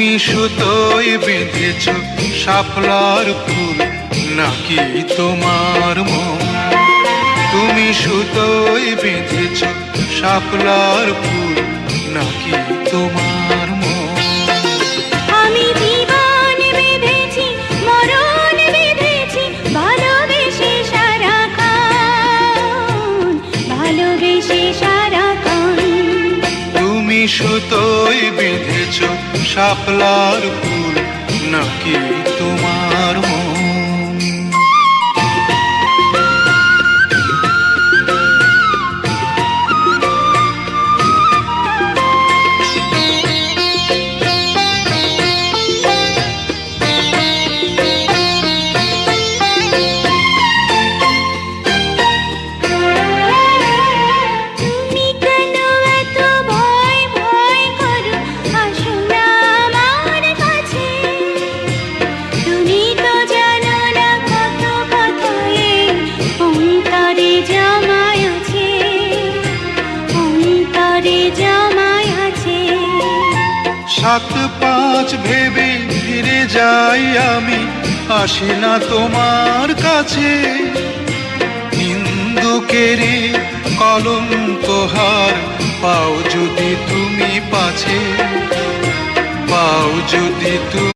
তুমি সুতোয় বেঁধেছ শাপলার ফুল নাকি তোমার মন? তুমি সুতোয় বেঁধেছ শাপলার ফুল নাকি তোমার মন? আমি জীবন বেঁধেছি, মরণ বেঁধেছি, ভালোবেসে সারাক্ষণ, ভালোবেসে সারাক্ষণ। তুমি সুতোয় বেঁধেছ শাপলার ফুল নাকি তোমার মন? তুমি কেন এত ভয় ভয় করো? আসো না আমার কাছে। তুমি তো জানো না কত কথা এই অন্তরে জমায় আছে, অন্তরে জমায় আছে। 7-5 ভেবে ফিরে যাই আমি, আসি না তোমার কাছে। নিন্দুকেরে কলঙ্কহার পাও যদি তুমি পাছে, পাও যদি তুমি